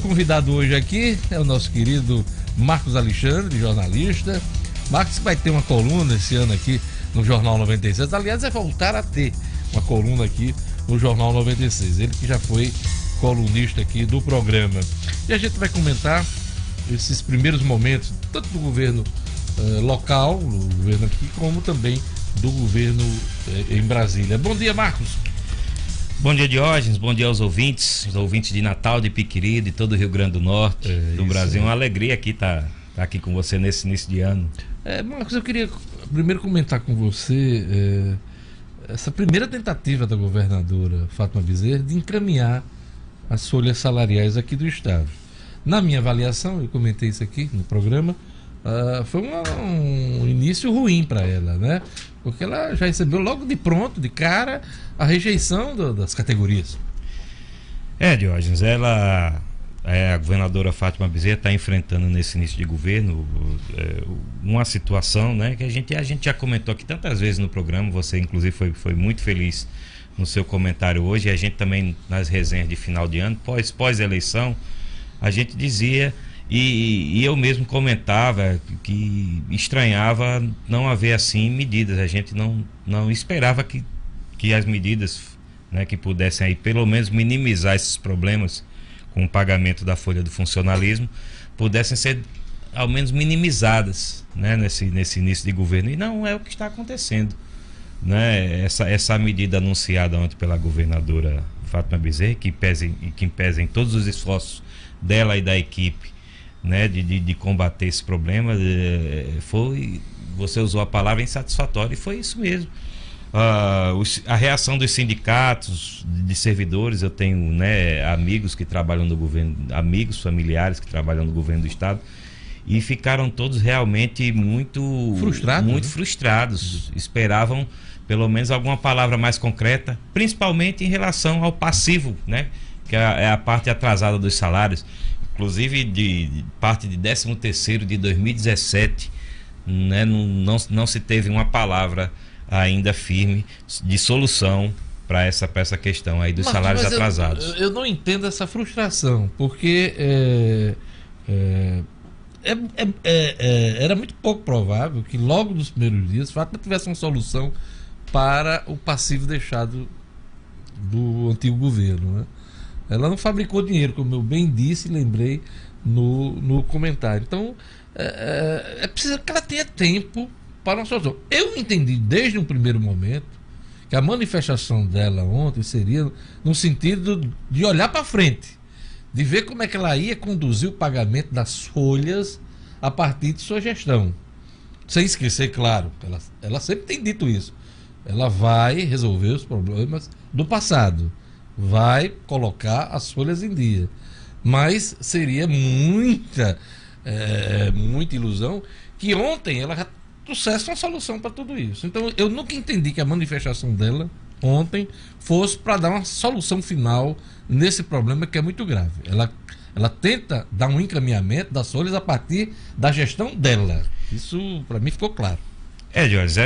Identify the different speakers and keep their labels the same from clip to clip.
Speaker 1: convidado hoje aqui é o nosso querido Marcos Alexandre, jornalista. Marcos vai ter uma coluna esse ano aqui no Jornal 96. Aliás, vai voltar a ter uma coluna aqui no Jornal 96. Ele que já foi colunista aqui do programa. E a gente vai comentar esses primeiros momentos, tanto do governo local, do governo aqui, como também do governo em Brasília. Bom dia, Marcos.
Speaker 2: Bom dia, Diógenes. Bom dia aos ouvintes de Natal, de Piquiri, de todo o Rio Grande do Norte, do Brasil. Uma alegria aqui estar aqui com você nesse início de ano.
Speaker 1: Marcos, eu queria primeiro comentar com você essa primeira tentativa da governadora Fátima Bezerra de encaminhar as folhas salariais aqui do estado. Na minha avaliação, eu comentei isso aqui no programa, foi um início ruim para ela, né? Porque ela já recebeu logo de pronto, de cara, a rejeição das categorias.
Speaker 2: Diógenes, a governadora Fátima Bezerra está enfrentando nesse início de governo uma situação, né, que a gente já comentou aqui tantas vezes no programa. Você inclusive foi muito feliz no seu comentário hoje, e a gente também nas resenhas de final de ano, pós-eleição, a gente dizia, e eu mesmo comentava que estranhava não haver assim medidas. A gente não esperava que as medidas, né, que pudessem aí pelo menos minimizar esses problemas com o pagamento da folha do funcionalismo, pudessem ser ao menos minimizadas, né, nesse início de governo. E não é o que está acontecendo, né? Essa medida anunciada ontem pela governadora Fátima Bezerra, que pesa em todos os esforços dela e da equipe, né, de combater esse problema, você usou a palavra insatisfatória, e foi isso mesmo. A reação dos sindicatos de servidores, eu tenho, né, amigos que trabalham no governo, amigos familiares que trabalham no governo do estado, e ficaram todos realmente muito frustrados. Esperavam pelo menos alguma palavra mais concreta, principalmente em relação ao passivo, né, que é a parte atrasada dos salários, inclusive de parte de 13º de 2017, né, não se teve uma palavra ainda firme de solução para essa questão aí dos salários atrasados.
Speaker 1: Eu não entendo essa frustração, porque era muito pouco provável que logo nos primeiros dias Fátima tivesse uma solução para o passivo deixado do antigo governo, né? Ela não fabricou dinheiro, como eu bem disse e lembrei no comentário. Então é preciso que ela tenha tempo para uma solução. Eu entendi desde um primeiro momento que a manifestação dela ontem seria no sentido de olhar para frente, de ver como é que ela ia conduzir o pagamento das folhas a partir de sua gestão. Sem esquecer, claro, ela sempre tem dito isso. Ela vai resolver os problemas do passado, vai colocar as folhas em dia. Mas seria muita ilusão que ontem ela já trouxesse uma solução para tudo isso. Então eu nunca entendi que a manifestação dela ontem fosse para dar uma solução final nesse problema que é muito grave. Ela tenta dar um encaminhamento das folhas a partir da gestão dela. Isso para mim ficou claro.
Speaker 2: Jorge,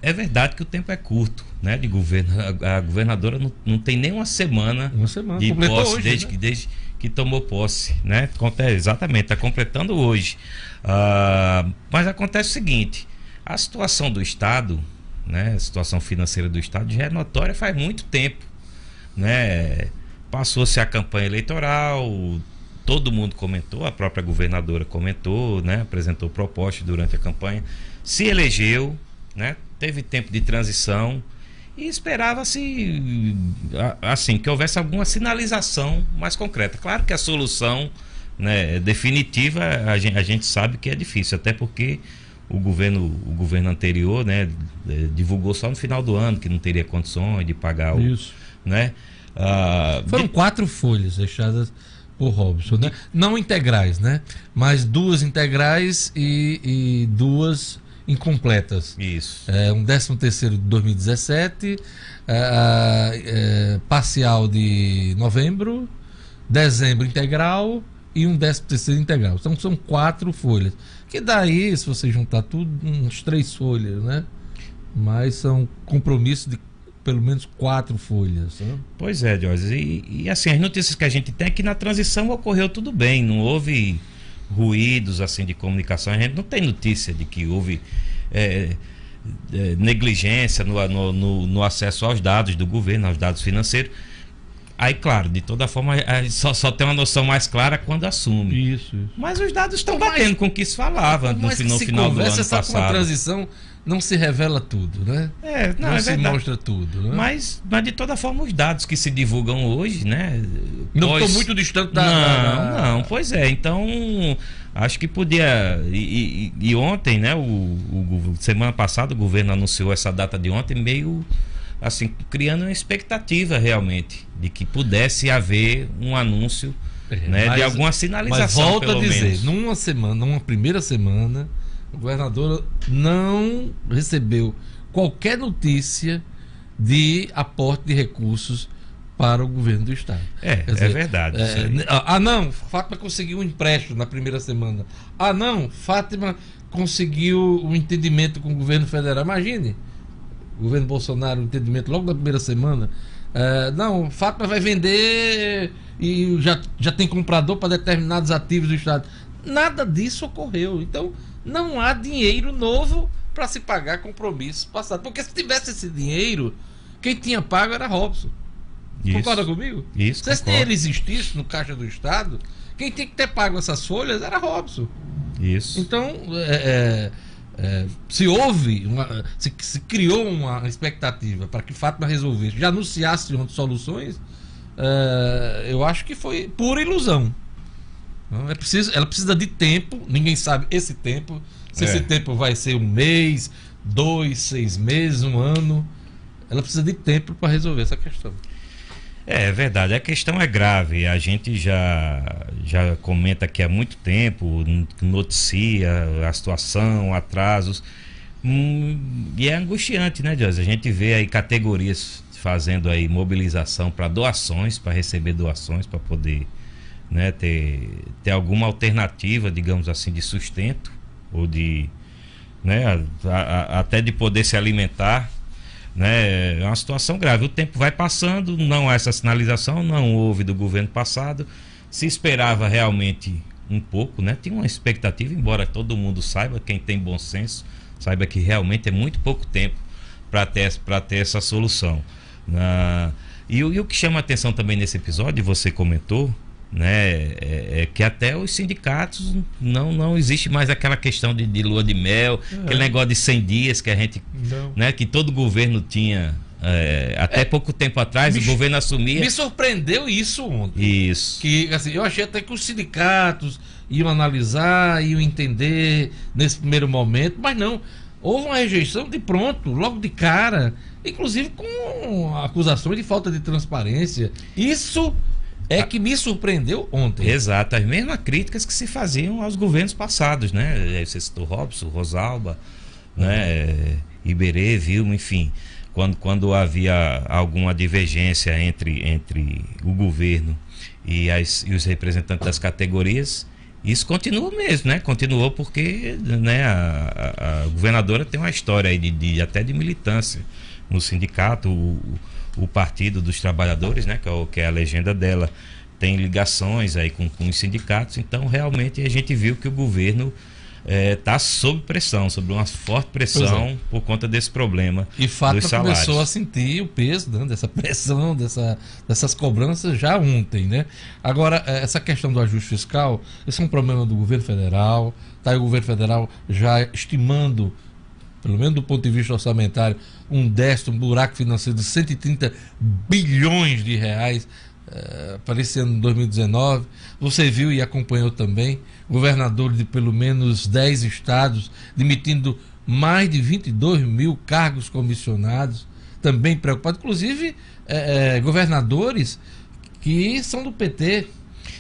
Speaker 2: é verdade que o tempo é curto, né, de governo. A governadora não tem nem uma semana de posse, hoje, desde que tomou posse, né? Exatamente, está completando hoje. Mas acontece o seguinte: a situação do estado, né, a situação financeira do estado já é notória faz muito tempo, né? Passou-se a campanha eleitoral, todo mundo comentou, a própria governadora comentou, né, apresentou propostas durante a campanha, se elegeu, né, teve tempo de transição e esperava-se assim, que houvesse alguma sinalização mais concreta. Claro que a solução, né, definitiva a gente sabe que é difícil, até porque o governo anterior, né, divulgou só no final do ano que não teria condições de pagar
Speaker 1: isso,
Speaker 2: né?
Speaker 1: Foram 4 folhas deixadas por Robson, né? Não integrais, né? Mas 2 integrais e 2 incompletas.
Speaker 2: Isso.
Speaker 1: Um 13º de 2017, parcial de novembro, dezembro integral e um 13º integral. Então são 4 folhas. Que daí, se você juntar tudo, uns 3 folhas, né? Mas são compromissos de pelo menos 4 folhas. Né?
Speaker 2: Pois é, Jorge. E assim, as notícias que a gente tem é que na transição ocorreu tudo bem, não houve ruídos assim de comunicação. A gente não tem notícia de que houve negligência no acesso aos dados do governo, aos dados financeiros. Aí, claro, de toda forma, só tem uma noção mais clara quando assume.
Speaker 1: Isso.
Speaker 2: Mas os dados estão batendo com o que se falava no final do ano passado.
Speaker 1: Com a transição não se revela tudo, né? Não se mostra tudo. Né?
Speaker 2: Mas de toda forma, os dados que se divulgam hoje, né?
Speaker 1: Não estou muito distante
Speaker 2: Não, pois é. Então, acho que podia... E ontem, né? Semana passada, o governo anunciou essa data de ontem meio... assim, criando uma expectativa realmente de que pudesse haver um anúncio, né, de alguma sinalização.
Speaker 1: Mas volto
Speaker 2: pelo
Speaker 1: a dizer,
Speaker 2: menos.
Speaker 1: numa primeira semana, o governador não recebeu qualquer notícia de aporte de recursos para o governo do estado.
Speaker 2: É verdade.
Speaker 1: Não, Fátima conseguiu um empréstimo na primeira semana. Não, Fátima conseguiu um entendimento com o governo federal. Imagine. O governo Bolsonaro, um entendimento logo na primeira semana. Não, Fátima vai vender e já tem comprador para determinados ativos do estado. Nada disso ocorreu. Então, não há dinheiro novo para se pagar compromissos passados. Porque se tivesse esse dinheiro, quem tinha pago era Robson. Concorda comigo?
Speaker 2: Isso,
Speaker 1: se esse dinheiro existisse no Caixa do Estado, quem tinha que ter pago essas folhas era Robson.
Speaker 2: Isso.
Speaker 1: Então, se criou uma expectativa para que Fátima resolvesse, já anunciasse soluções, eu acho que foi pura ilusão. Ela precisa de tempo, ninguém sabe esse tempo, se esse tempo vai ser 1 mês, 2, 6 meses, 1 ano. Ela precisa de tempo para resolver essa questão.
Speaker 2: É verdade, a questão é grave. A gente já comenta aqui há muito tempo, noticia a situação, atrasos, e é angustiante, né, Jorge? A gente vê aí categorias fazendo aí mobilização para doações, para receber doações, para poder, né, ter alguma alternativa, digamos assim, de sustento, ou de, né, até de poder se alimentar. Né? É uma situação grave. O tempo vai passando, não há essa sinalização, não houve do governo passado. Se esperava realmente um pouco, né? Tinha uma expectativa, embora todo mundo saiba, quem tem bom senso, saiba que realmente é muito pouco tempo para ter essa solução. E o que chama a atenção também nesse episódio, você comentou, né, é que até os sindicatos não existe mais aquela questão de lua de mel, aquele negócio de 100 dias que a gente, né, que todo governo tinha, até pouco tempo atrás o governo assumia.
Speaker 1: Me surpreendeu isso ontem.
Speaker 2: Isso.
Speaker 1: Que, assim, eu achei até que os sindicatos iam analisar, iam entender nesse primeiro momento, mas não. Houve uma rejeição de pronto, logo de cara, inclusive com acusações de falta de transparência. Isso que me surpreendeu ontem.
Speaker 2: Exato, as mesmas críticas que se faziam aos governos passados, né? Você citou Robson, Rosalba, né? Iberê, Vilma, enfim. Quando havia alguma divergência entre o governo e os representantes das categorias, isso continua mesmo, né? Continuou porque, né, a governadora tem uma história aí até de militância no sindicato. O Partido dos Trabalhadores, né, que é a legenda dela, tem ligações aí com os sindicatos. Então realmente a gente viu que o governo está sob pressão, sob uma forte pressão por conta desse problema.
Speaker 1: E Fátima começou a sentir o peso, né, dessa pressão, dessas cobranças já ontem, né? Agora, essa questão do ajuste fiscal, esse é um problema do governo federal, tá aí o governo federal já estimando, pelo menos do ponto de vista orçamentário, um buraco financeiro de 130 bilhões de reais para esse ano de 2019. Você viu e acompanhou também governadores de pelo menos 10 estados demitindo mais de 22 mil cargos comissionados, também preocupados, inclusive governadores que são do PT,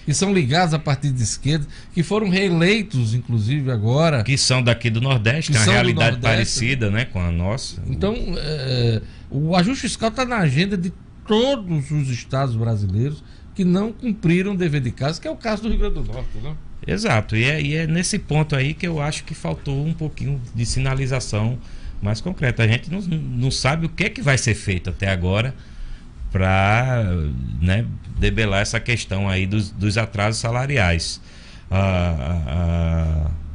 Speaker 1: que são ligados a partidos de esquerda, que foram reeleitos, inclusive, agora.
Speaker 2: Que são daqui do Nordeste, tem uma realidade parecida, né, com a nossa.
Speaker 1: Então, o ajuste fiscal está na agenda de todos os estados brasileiros que não cumpriram o dever de casa, que é o caso do Rio Grande do Norte, né?
Speaker 2: Exato, e é nesse ponto aí que eu acho que faltou um pouquinho de sinalização mais concreto. A gente não sabe o que é que vai ser feito até agora para, né, debelar essa questão aí dos atrasos salariais.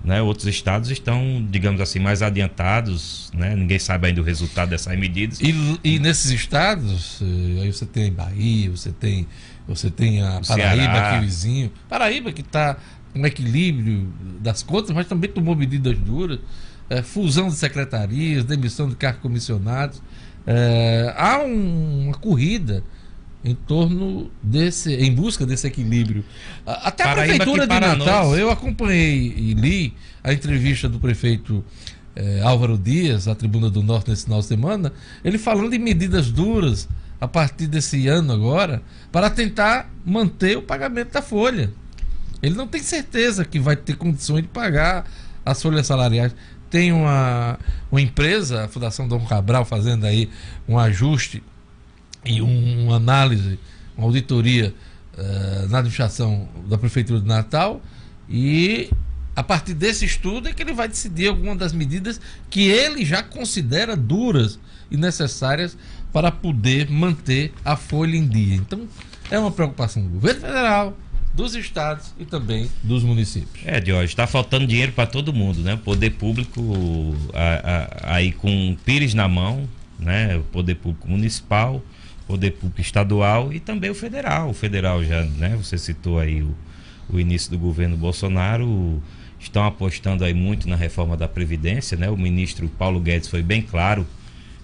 Speaker 2: Né, outros estados estão, digamos assim, mais adiantados, né? Ninguém sabe ainda o resultado dessas medidas.
Speaker 1: E nesses estados, aí você tem Bahia, você tem a Paraíba, aqui vizinho. Paraíba que está com equilíbrio das contas, mas também tomou medidas duras, fusão de secretarias, demissão de cargos comissionados. Há uma corrida em busca desse equilíbrio. Até a Prefeitura de Natal, eu acompanhei e li a entrevista do prefeito Álvaro Dias, à Tribuna do Norte, nesse final de semana, ele falando em medidas duras a partir desse ano agora, para tentar manter o pagamento da folha. Ele não tem certeza que vai ter condições de pagar as folhas salariais. Tem uma empresa, a Fundação Dom Cabral, fazendo aí um ajuste e uma análise, uma auditoria na administração da Prefeitura de Natal, e a partir desse estudo é que ele vai decidir alguma das medidas que ele já considera duras e necessárias para poder manter a folha em dia. Então, é uma preocupação do governo federal, dos estados e também dos municípios.
Speaker 2: Diógenes, está faltando dinheiro para todo mundo, né? O poder público aí com o pires na mão, né? O poder público municipal, poder público estadual e também o federal. O federal já, né? Você citou aí o início do governo Bolsonaro, estão apostando aí muito na reforma da Previdência, né? O ministro Paulo Guedes foi bem claro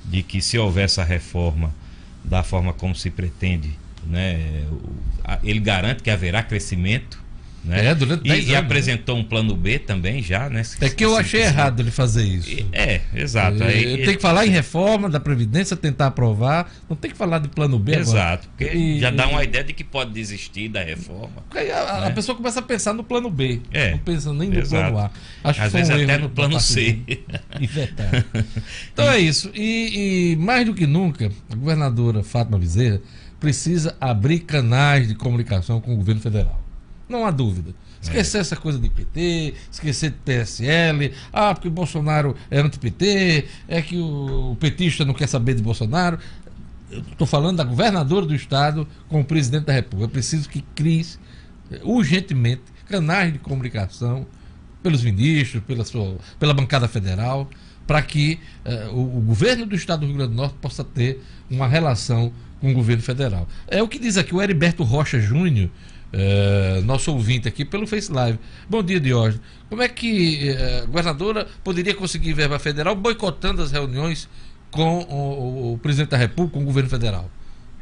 Speaker 2: de que se houver essa reforma da forma como se pretende, né, ele garante que haverá crescimento, né?
Speaker 1: Durante 10 anos,
Speaker 2: e apresentou um plano B também já, né?
Speaker 1: Que eu achei errado ele fazer isso.
Speaker 2: Exato.
Speaker 1: Tem que falar em reforma da Previdência, tentar aprovar, não tem que falar de plano B agora.
Speaker 2: Exato, porque já dá uma ideia de que pode desistir da reforma.
Speaker 1: Aí a pessoa começa a pensar no plano B, não pensa nem no plano A.
Speaker 2: Às vezes até no plano C.
Speaker 1: Então é isso. E mais do que nunca, a governadora Fátima Bezerra precisa abrir canais de comunicação com o governo federal. Não há dúvida. Esquecer essa coisa de PT, esquecer de PSL, porque Bolsonaro é anti-PT, é que o petista não quer saber de Bolsonaro. Eu estou falando da governadora do estado com o presidente da República. É preciso que crie urgentemente canais de comunicação pelos ministros, pela bancada federal, para que o governo do estado do Rio Grande do Norte possa ter uma relação com o governo federal. É o que diz aqui o Heriberto Rocha Júnior, nosso ouvinte aqui pelo Face Live. Bom dia, Diógenes. Como é que a governadora poderia conseguir verba federal boicotando as reuniões com o presidente da República, com o governo federal?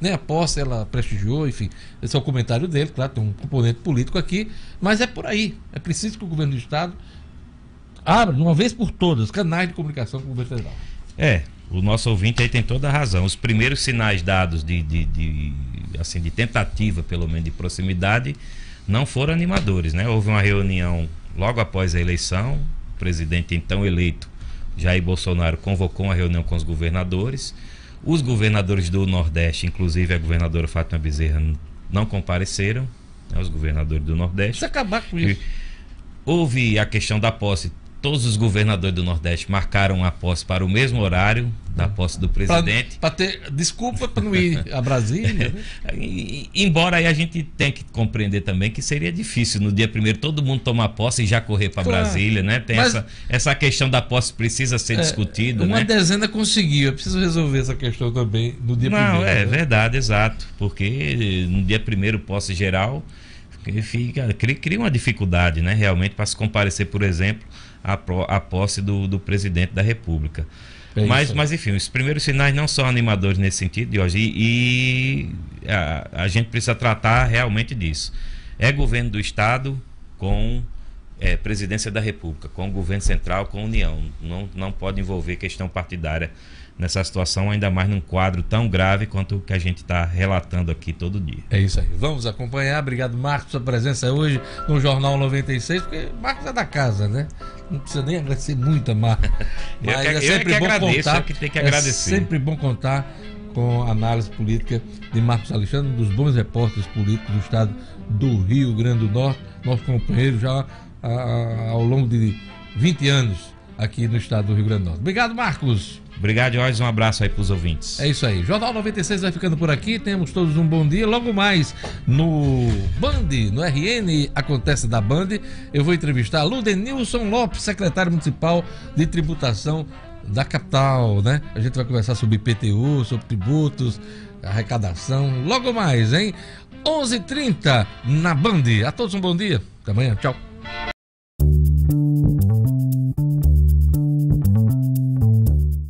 Speaker 1: Nem a posse ela prestigiou, enfim. Esse é o comentário dele, claro, tem um componente político aqui, mas é por aí. É preciso que o governo do estado abra, de uma vez por todas, canais de comunicação com o governo federal.
Speaker 2: O nosso ouvinte aí tem toda a razão. Os primeiros sinais dados de tentativa, pelo menos, de proximidade, não foram animadores, né? Houve uma reunião logo após a eleição, o presidente então eleito, Jair Bolsonaro, convocou uma reunião com os governadores. Os governadores do Nordeste, inclusive a governadora Fátima Bezerra, não compareceram, né? Os governadores do Nordeste.
Speaker 1: Precisa acabar com isso.
Speaker 2: Houve a questão da posse. Todos os governadores do Nordeste marcaram a posse para o mesmo horário da posse do presidente.
Speaker 1: Para ter desculpa para não ir a Brasília. Né?
Speaker 2: Embora aí a gente tenha que compreender também que seria difícil no dia 1º todo mundo tomar posse e já correr para Brasília, né? Tem essa questão da posse precisa ser discutida.
Speaker 1: Uma
Speaker 2: né?
Speaker 1: dezena conseguiu, eu preciso resolver essa questão também no dia 1º.
Speaker 2: Não, é verdade, exato. Porque no dia 1º posse geral cria uma dificuldade, né? Realmente para se comparecer, por exemplo, a posse do presidente da República. Mas enfim, os primeiros sinais não são animadores nesse sentido de hoje, e a gente precisa tratar realmente disso. É governo do estado com presidência da República, com o governo central, com a União. Não pode envolver questão partidária nessa situação, ainda mais num quadro tão grave quanto o que a gente está relatando aqui todo dia.
Speaker 1: É isso aí, vamos acompanhar. Obrigado, Marcos, pela presença hoje no Jornal 96, porque Marcos é da casa, né? Não precisa nem agradecer muito a Marcos, mas é sempre bom contar. É sempre bom contar com a análise política de Marcos Alexandre, um dos bons repórteres políticos do estado do Rio Grande do Norte, nosso companheiro já ao longo de 20 anos aqui no estado do Rio Grande do Norte. Obrigado, Marcos.
Speaker 2: Obrigado, Jorge. Um abraço aí para os ouvintes.
Speaker 1: É isso aí. Jornal 96 vai ficando por aqui. Temos todos um bom dia. Logo mais no Band, no RN Acontece da Band, eu vou entrevistar Ludenilson Lopes, secretário municipal de tributação da capital, né? A gente vai conversar sobre IPTU, sobre tributos, arrecadação. Logo mais, hein? 11h30 na Band. A todos um bom dia. Até amanhã. Tchau.